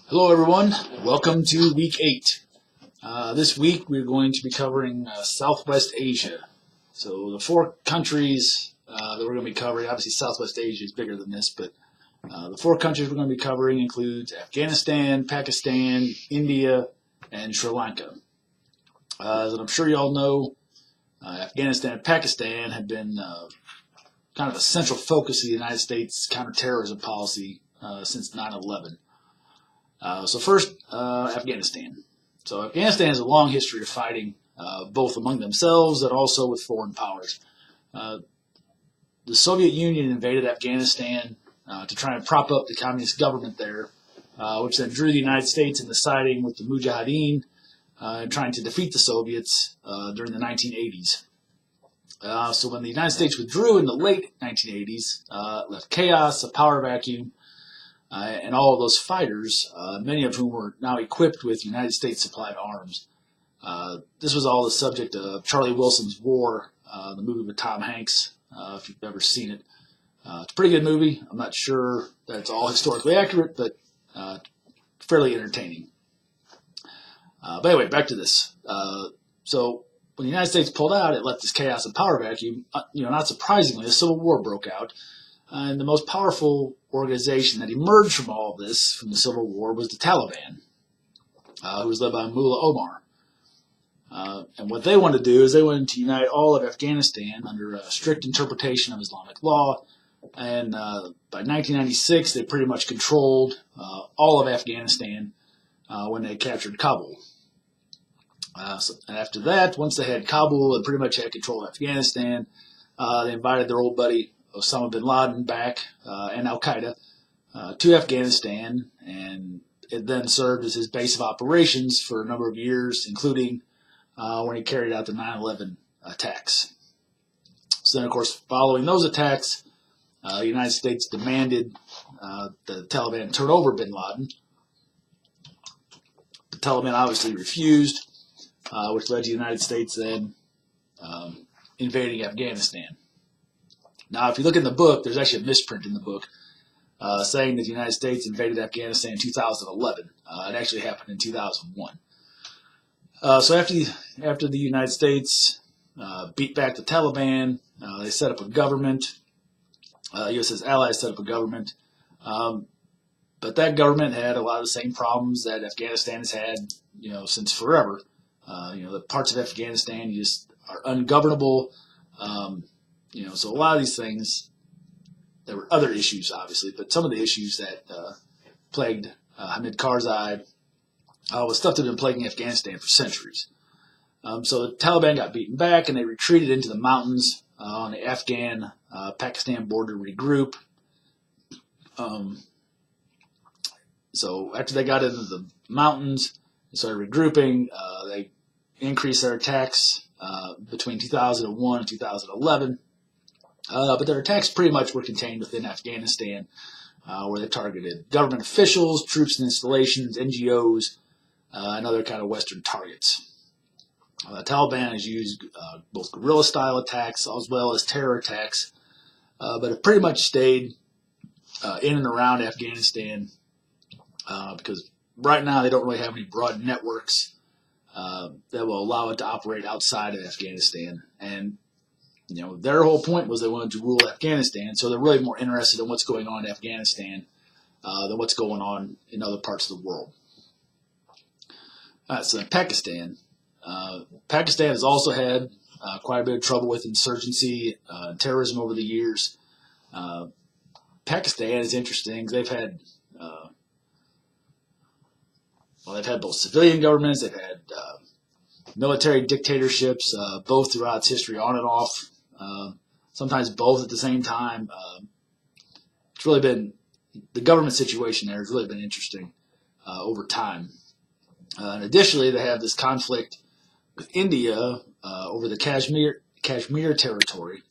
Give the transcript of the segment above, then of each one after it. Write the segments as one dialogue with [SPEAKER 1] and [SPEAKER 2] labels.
[SPEAKER 1] Hello everyone, welcome to week 8. This week we're going to be covering Southwest Asia. So the 4 countries that we're going to be covering, obviously Southwest Asia is bigger than this, but the 4 countries we're going to be covering include Afghanistan, Pakistan, India, and Sri Lanka. As I'm sure you all know, Afghanistan and Pakistan have been kind of a central focus of the United States counterterrorism policy since 9/11. So first, Afghanistan. So Afghanistan has a long history of fighting, both among themselves and also with foreign powers. The Soviet Union invaded Afghanistan to try and prop up the communist government there, which then drew the United States into siding with the Mujahideen and trying to defeat the Soviets during the 1980s. So when the United States withdrew in the late 1980s, it left chaos, a power vacuum, and all of those fighters, many of whom were now equipped with United States supplied arms. This was all the subject of Charlie Wilson's War, the movie with Tom Hanks, if you've ever seen it. It's a pretty good movie. I'm not sure that it's all historically accurate, but fairly entertaining. But anyway, back to this. So when the United States pulled out, it left this chaos and power vacuum. Not surprisingly, a civil war broke out. And the most powerful organization that emerged from all of this, from the Civil War, was the Taliban, who was led by Mullah Omar. And what they wanted to do is they wanted to unite all of Afghanistan under a strict interpretation of Islamic law. And by 1996, they pretty much controlled all of Afghanistan when they captured Kabul. And after that, once they had Kabul and pretty much had control of Afghanistan, they invited their old buddy Osama bin Laden back and Al-Qaeda to Afghanistan, and it then served as his base of operations for a number of years, including when he carried out the 9/11 attacks. So then, of course, following those attacks, the United States demanded the Taliban turn over bin Laden. The Taliban obviously refused, which led to the United States then invading Afghanistan. Now, if you look in the book, there's actually a misprint in the book saying that the United States invaded Afghanistan in 2011. It actually happened in 2001. So after the United States beat back the Taliban, they set up a government. US's allies set up a government. But that government had a lot of the same problems that Afghanistan has had, since forever. The parts of Afghanistan just are ungovernable. So a lot of these things, there were other issues, obviously, but some of the issues that plagued Hamid Karzai was stuff that had been plaguing Afghanistan for centuries. So the Taliban got beaten back, and they retreated into the mountains on the Afghan-Pakistan border to regroup. So after they got into the mountains and started regrouping, they increased their attacks between 2001 and 2011. But their attacks pretty much were contained within Afghanistan, where they targeted government officials, troops and installations, NGOs, and other kind of Western targets. The Taliban has used both guerrilla-style attacks as well as terror attacks, but have pretty much stayed in and around Afghanistan because right now they don't really have any broad networks that will allow it to operate outside of Afghanistan. And their whole point was they wanted to rule Afghanistan, so they're really more interested in what's going on in Afghanistan than what's going on in other parts of the world. All right, so then Pakistan. Pakistan has also had quite a bit of trouble with insurgency and terrorism over the years. Pakistan is interesting. They've had both civilian governments, they've had military dictatorships, both throughout its history, on and off. Sometimes both at the same time. It's really been, the government situation there has really been interesting over time. And additionally, they have this conflict with India over the Kashmir territory.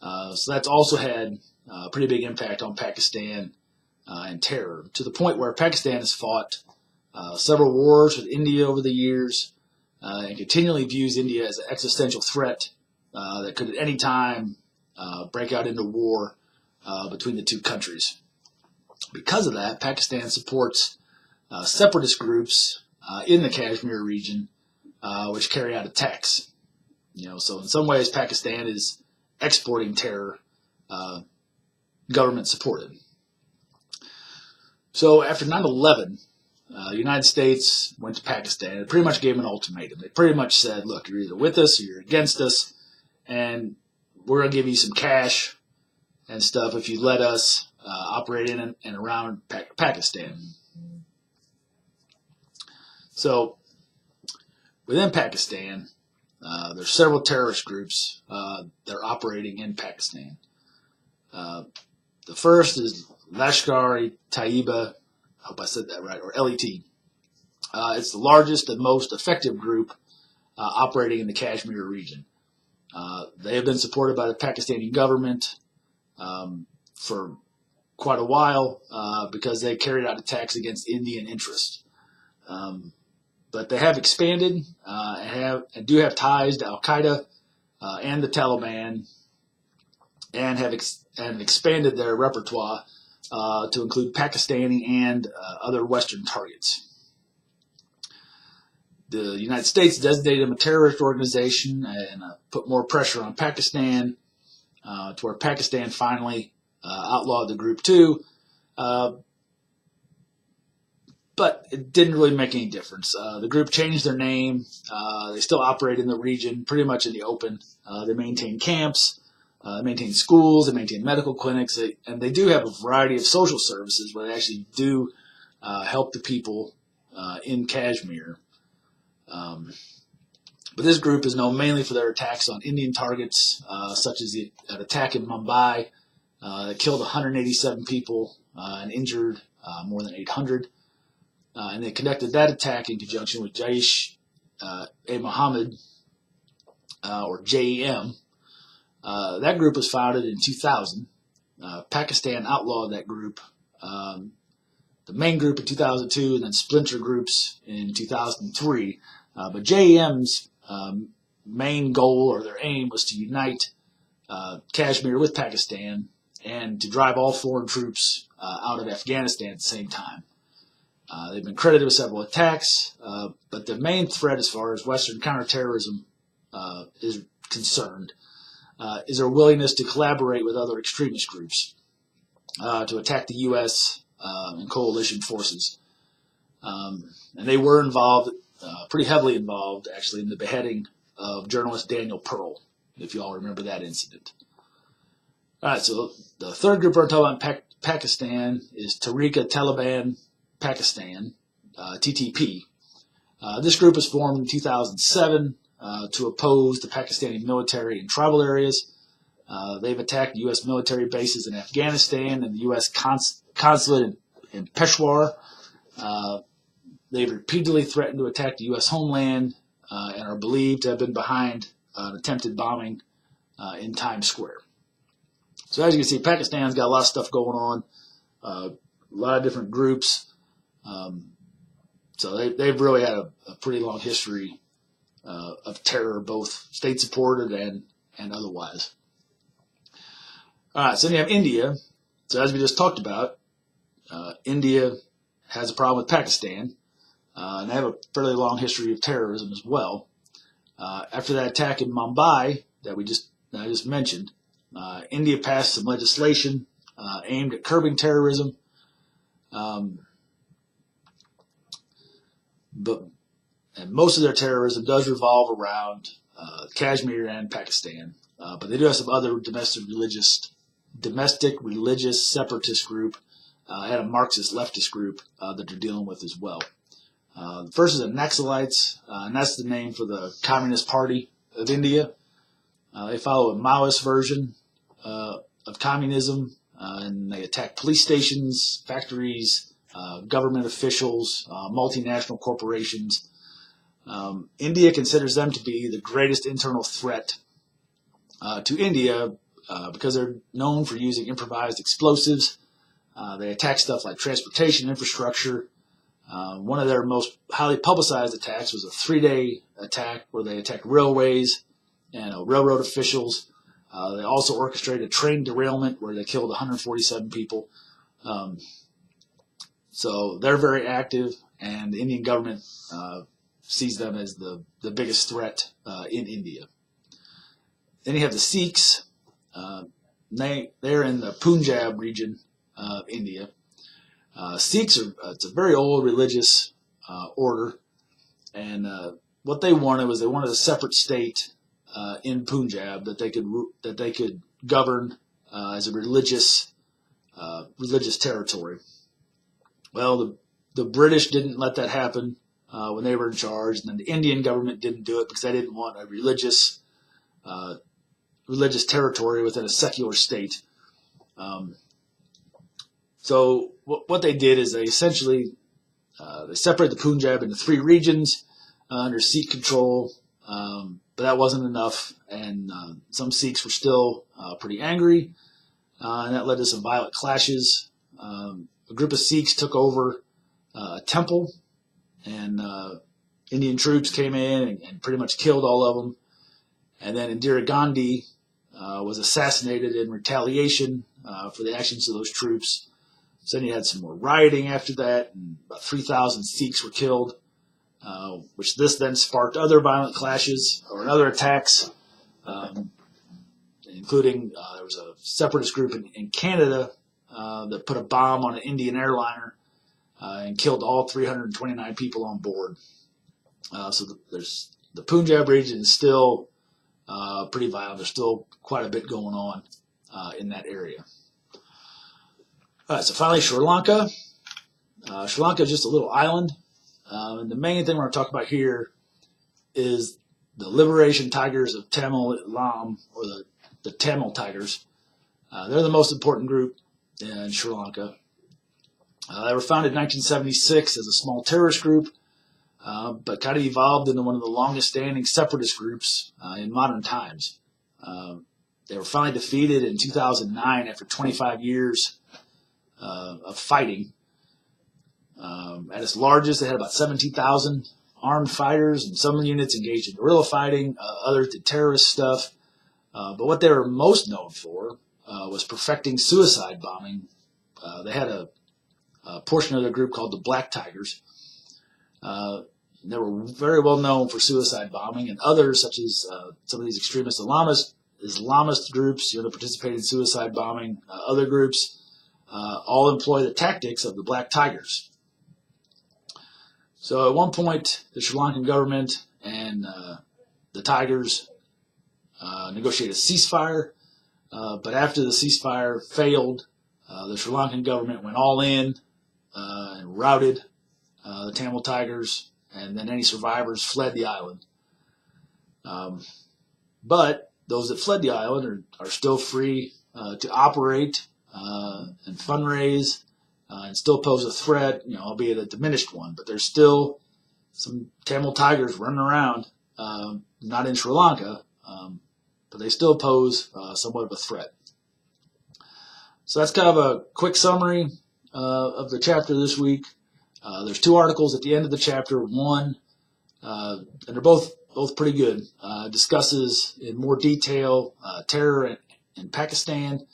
[SPEAKER 1] So that's also had a pretty big impact on Pakistan and terror, to the point where Pakistan has fought several wars with India over the years and continually views India as an existential threat that could at any time break out into war between the two countries. Because of that, Pakistan supports separatist groups in the Kashmir region, which carry out attacks. So in some ways, Pakistan is exporting terror, government supported. So after 9/11, the United States went to Pakistan and pretty much gave them an ultimatum. They pretty much said, look, you're either with us or you're against us, and we're going to give you some cash and stuff if you let us operate in and around Pakistan. So within Pakistan, there's several terrorist groups that are operating in Pakistan. The first is Lashkar-e-Taiba, I hope I said that right, or LET. It's the largest and most effective group operating in the Kashmir region. They have been supported by the Pakistani government for quite a while because they carried out attacks against Indian interests. But they have expanded and do have ties to Al-Qaeda and the Taliban, and have expanded their repertoire to include Pakistani and other Western targets. The United States designated them a terrorist organization and put more pressure on Pakistan to where Pakistan finally outlawed the group too. But it didn't really make any difference. The group changed their name. They still operate in the region pretty much in the open. They maintain camps, they maintain schools, they maintain medical clinics, and they do have a variety of social services where they actually do help the people in Kashmir. But this group is known mainly for their attacks on Indian targets, such as an attack in Mumbai that killed 187 people and injured more than 800. And they conducted that attack in conjunction with Jaish-e-Mohammed, or JEM. That group was founded in 2000. Pakistan outlawed that group, the main group in 2002, and then splinter groups in 2003. But JEM's main goal, or their aim, was to unite Kashmir with Pakistan and to drive all foreign troops out of Afghanistan at the same time. They've been credited with several attacks, but the main threat as far as Western counterterrorism is concerned is their willingness to collaborate with other extremist groups to attack the U.S. And coalition forces. And they were involved, pretty heavily involved, actually, in the beheading of journalist Daniel Pearl, if you all remember that incident. All right, so the third group we're talking about in Pakistan is Tehrik-e-Taliban Pakistan, TTP. This group was formed in 2007 to oppose the Pakistani military in tribal areas. They've attacked U.S. military bases in Afghanistan and the U.S. consulate in Peshawar. They've repeatedly threatened to attack the U.S. homeland and are believed to have been behind an attempted bombing in Times Square. So as you can see, Pakistan's got a lot of stuff going on, a lot of different groups. So they've really had a pretty long history of terror, both state-supported and otherwise. All right, so then you have India. So as we just talked about, India has a problem with Pakistan, and they have a fairly long history of terrorism as well. After that attack in Mumbai that I just mentioned, India passed some legislation aimed at curbing terrorism. And most of their terrorism does revolve around Kashmir and Pakistan, but they do have some other domestic religious separatist group and a Marxist leftist group that they're dealing with as well. The first is the Naxalites, and that's the name for the Communist Party of India. They follow a Maoist version of communism, and they attack police stations, factories, government officials, multinational corporations. India considers them to be the greatest internal threat to India because they're known for using improvised explosives. They attack stuff like transportation infrastructure. One of their most highly publicized attacks was a 3-day attack where they attacked railways and railroad officials. They also orchestrated a train derailment where they killed 147 people. So they're very active, and the Indian government sees them as the biggest threat in India. Then you have the Sikhs. They're in the Punjab region of India. Sikhs it's a very old religious order, and what they wanted was a separate state in Punjab that they could govern as a religious territory. Well, the British didn't let that happen when they were in charge, and then the Indian government didn't do it because they didn't want a religious territory within a secular state. So what they did is they essentially they separated the Punjab into 3 regions under Sikh control, but that wasn't enough, and some Sikhs were still pretty angry, and that led to some violent clashes. A group of Sikhs took over a temple, and Indian troops came in and pretty much killed all of them. And then Indira Gandhi was assassinated in retaliation for the actions of those troops. So then you had some more rioting after that, and about 3,000 Sikhs were killed, which this then sparked other violent clashes or other attacks, including there was a separatist group in Canada that put a bomb on an Indian airliner and killed all 329 people on board. So there's the Punjab region is still pretty violent. There's still quite a bit going on in that area. All right, so finally Sri Lanka. Sri Lanka is just a little island. And the main thing we're going to talk about here is the Liberation Tigers of Tamil Eelam, or the Tamil Tigers. They're the most important group in Sri Lanka. They were founded in 1976 as a small terrorist group, but kind of evolved into one of the longest-standing separatist groups in modern times. They were finally defeated in 2009 after 25 years of fighting. At its largest, they had about 17,000 armed fighters, and some units engaged in guerrilla fighting, others did terrorist stuff. But what they were most known for was perfecting suicide bombing. They had a portion of their group called the Black Tigers. They were very well known for suicide bombing, and others, such as some of these extremist Islamist groups, that participated in suicide bombing, other groups, all employ the tactics of the Black Tigers. So at one point, the Sri Lankan government and the Tigers negotiated a ceasefire, but after the ceasefire failed, the Sri Lankan government went all in and routed the Tamil Tigers, and then any survivors fled the island. But those that fled the island are still free to operate and fundraise and still pose a threat, albeit a diminished one. But there's still some Tamil Tigers running around, not in Sri Lanka, but they still pose somewhat of a threat. So that's kind of a quick summary of the chapter this week. There's 2 articles at the end of the chapter. One, and they're both pretty good, discusses in more detail terror in Pakistan,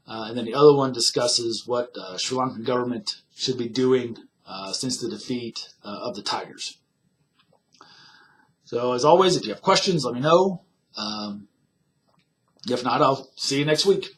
[SPEAKER 1] and then the other one discusses what Sri Lankan government should be doing since the defeat of the Tigers. So as always, if you have questions, let me know. If not, I'll see you next week.